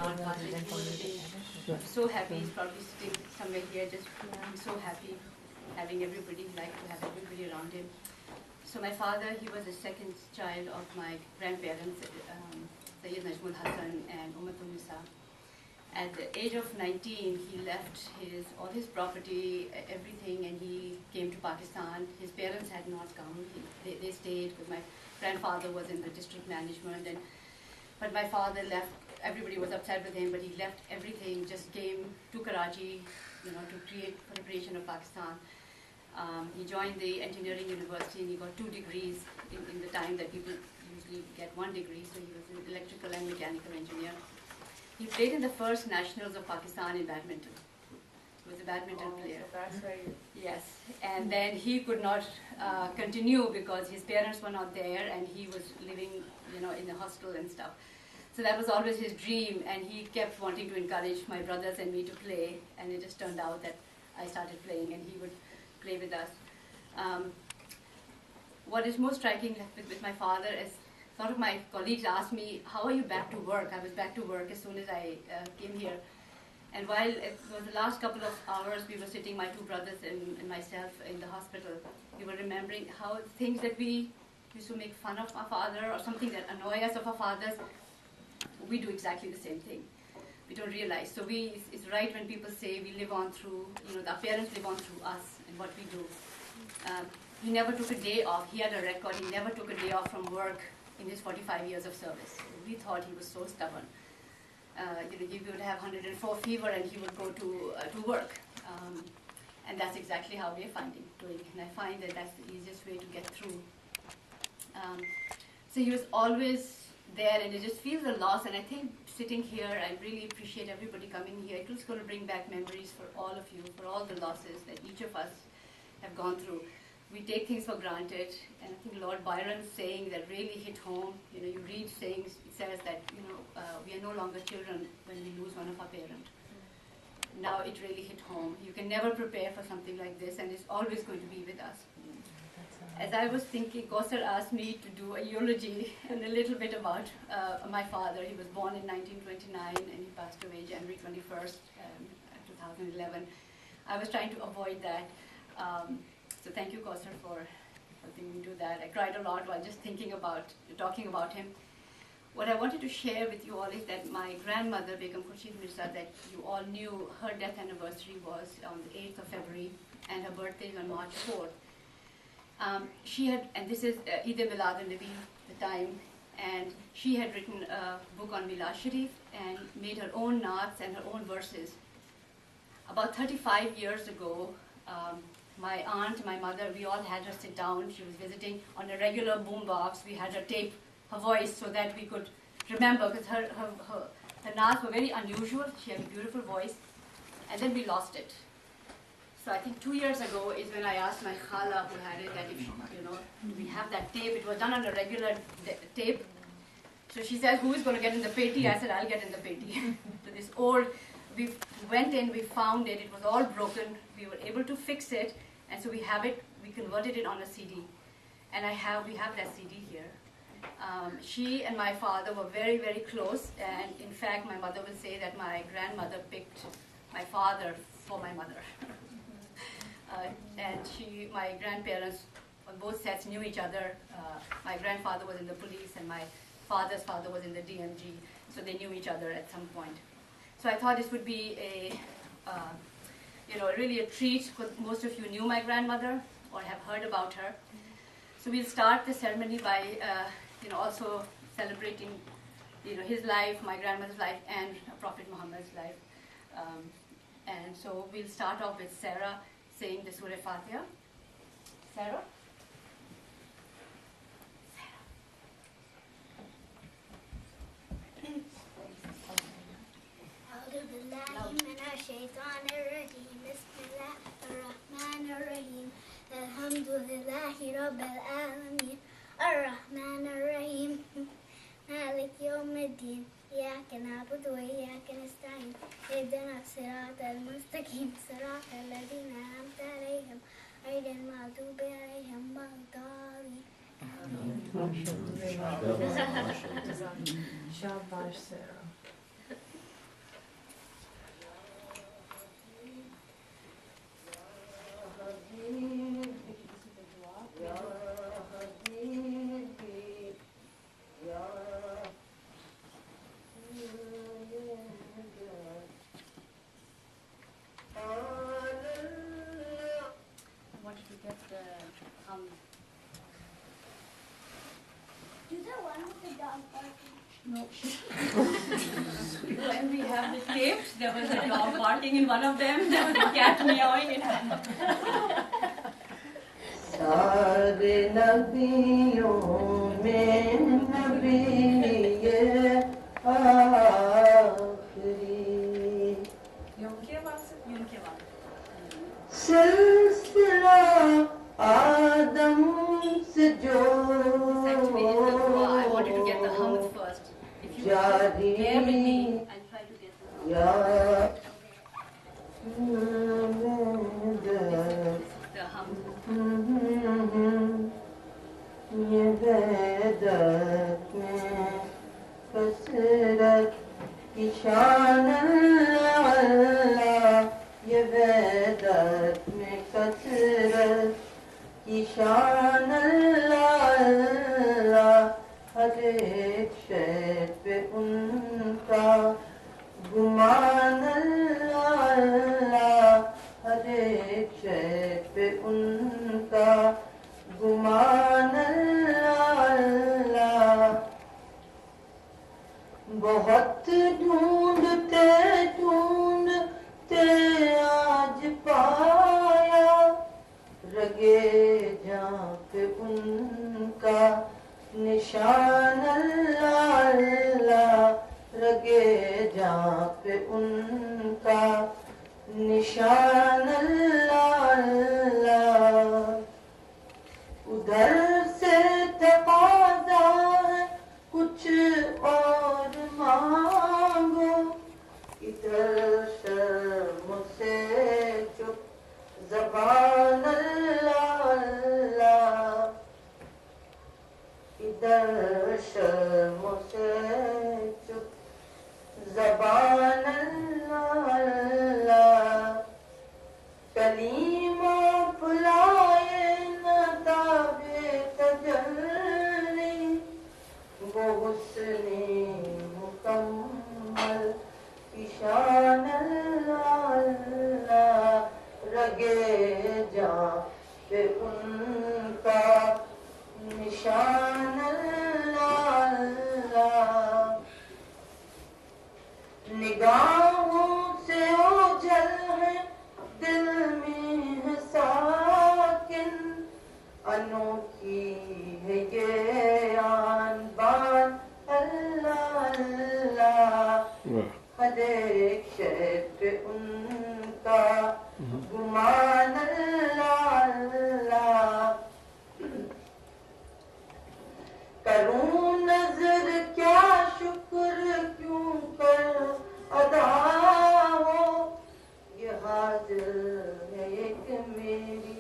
grandfather is so happy. He's probably sitting somewhere here, just so happy having everybody, like to have everybody around him. So my father, he was the second child of my grandparents, Sayyid Najmul Hassan and Umatul Nisa. At the age of 19, he left all his property, everything, and he came to Pakistan. His parents had not come. They stayed because my grandfather was in the district management. But my father left. Everybody was upset with him, but he left everything, just came to Karachi, to create preparation of Pakistan. He joined the engineering university and he got 2 degrees in the time that people usually get 1 degree. So he was an electrical and mechanical engineer. He played in the first nationals of Pakistan in badminton. He was a badminton player. So that's why Yes, and then he could not continue because his parents were not there and he was living, in the hostel and stuff. So that was always his dream, and he kept wanting to encourage my brothers and me to play, and it just turned out that I started playing and he would play with us. What is most striking with my father is, sort of my colleagues asked me, how are you back to work? I was back to work as soon as I came here. And while it was the last couple of hours, we were sitting, my 2 brothers and myself, in the hospital. We were remembering how things that we used to make fun of our father or something that annoy us of our fathers, we do exactly the same thing. We don't realize. So it's right when people say we live on through, our parents live on through us and what we do. He never took a day off. He had a record. He never took a day off from work in his 45 years of service. We thought he was so stubborn. He would have 104 fever and he would go to work. And that's exactly how we are doing. And I find that that's the easiest way to get through. So he was always there, and it just feels a loss. And I think sitting here, I really appreciate everybody coming here. It was going to bring back memories for all of you, for all the losses that each of us have gone through. We take things for granted, and I think Lord Byron's saying that really hit home. You read sayings, it says that, we are no longer children when we lose one of our parents. Now it really hit home. You can never prepare for something like this, and it's always going to be with us. As I was thinking, Kausar asked me to do a eulogy and a little bit about my father. He was born in 1929 and he passed away January 21st, 2011. I was trying to avoid that. So thank you, Kausar, for helping me do that. I cried a lot while just talking about him. What I wanted to share with you all is that my grandmother, Begum Khurshid Mirza, that you all knew, her death anniversary was on the 8th of February, and her birthday is on March 4th. She had, and this is Eid Milad al-Nabi, the time, and she had written a book on Milad Sharif and made her own naats and her own verses. About 35 years ago, my aunt, my mother, we all had her sit down. She was visiting on a regular boombox. We had her tape her voice so that we could remember, because her naats were very unusual. She had a beautiful voice, and then we lost it. So I think 2 years ago is when I asked my khala who had it that if we have that tape. It was done on a regular tape. So she said, who is going to get in the peti? I said, I'll get in the peti. So this old, we went in, we found it. It was all broken. We were able to fix it, and so we have it. We converted it on a CD, and we have that CD here. She and my father were very, very close, and in fact, my mother will say that my grandmother picked my father for my mother. And my grandparents on both sets knew each other. My grandfather was in the police and my father's father was in the DMG, so they knew each other at some point. So I thought this would be really a treat, because most of you knew my grandmother or have heard about her. So we'll start the ceremony by, also celebrating, his life, my grandmother's life, and Prophet Muhammad's life. And so we'll start off with Sarah saying the Surah Fatiha. Sarah? أعوذ بالله من الشيطان الرجيم بسم الله الرحمن الرحيم الحمد لله رب العالمين الرحمن الرحيم مالك يوم الدين إياك نعبد وإياك نستعين اهدنا الصراط المستقيم صراط الذين أنعمت عليهم غير المغضوب عليهم ولا الضالين. Shabash, Sarah. No. When we have the tapes, there was a dog barking in one of them, there was a cat meowing in another. سارے نبیوں میں نبی یہ آخری سلسلہ آدم سے جو Actually, in the dua, I wanted to get the hamd first. If you جاری bear with me, I'll try to get the hamd. یا The hamd. یہ وحدت میں کثرت کی شان اللہ یہ وحدت میں کثرت کی شان اللہ ہر ایک شے پہ ان کا گمان اللہ ہر ایک شے پہ ان کا گمان اللہ بہت ڈھونڈتے ڈھونڈتے آج پایا رگے جاں پہ ان کا نشان اللہ اللہ رگے جاں پہ ان کا نشان اللہ اللہ ادھر سے تقاضا ہے کچھ اور مانگو ادھر شرم سے چپ زبان اللہ اللہ ادھر شرم سے چپ زبان اللہ اللہ کلیم پلائے نتاب تجلی وہ حسنی مکمل ایشان اللہ اللہ رگے جاں پہ ان کا نشان اللہ اللہ نگاہوں سے اوجھل ہے دل میں ہے ساکن انوکھی ہے یہ آن بان اللہ اللہ ہر ایک شے پہ ان کا گمان اللہ اللہ کروں نظر کیا شکر کیوں کر ادا ہو یہ حاضر ہے ایک میری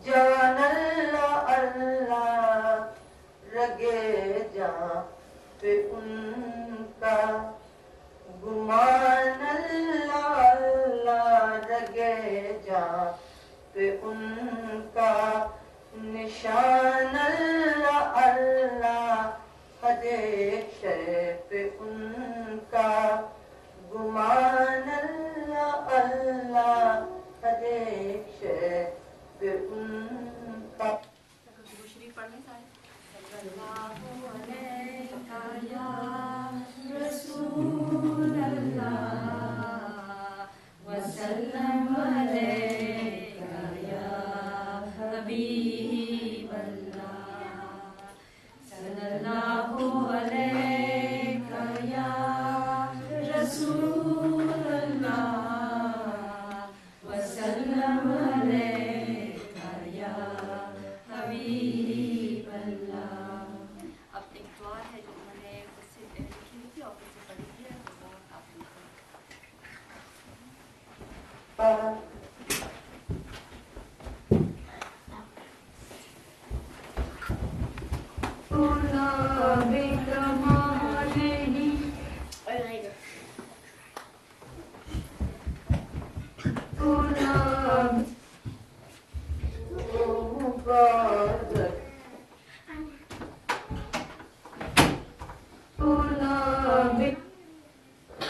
جان اللہ اللہ رگے جاں پہ ان کا گمان اللہ اللہ رگے جاں پہ ان کا نشان اللہ اللہ ہر ایک شے پہ ان کا گمان اللہ اللہ ہر ایک شے پہ ان کا درود شریف پڑھ لیں سارے. اللہ علیکہ یا رسول اللہ وسلم علیکہ یا حبیب اللہ صلی اللہ علیکہ یا رسول اللہ وسلم علیکہ یا حبیب اللہ. اب ایک دعا ہے جو میں نے خود سے لکھی ہوئی تھی اور خود سے پڑھی تھی تو وہ آپ لوگ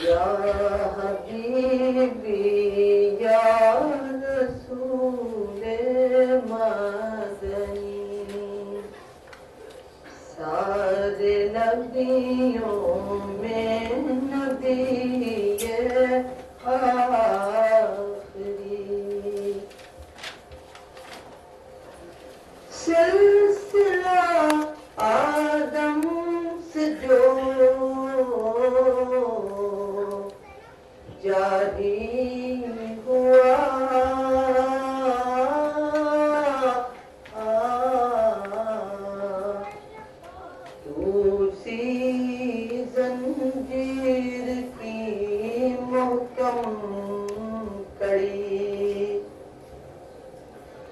یا حبیبی یا رسول مدنی سارے نبیوں جاری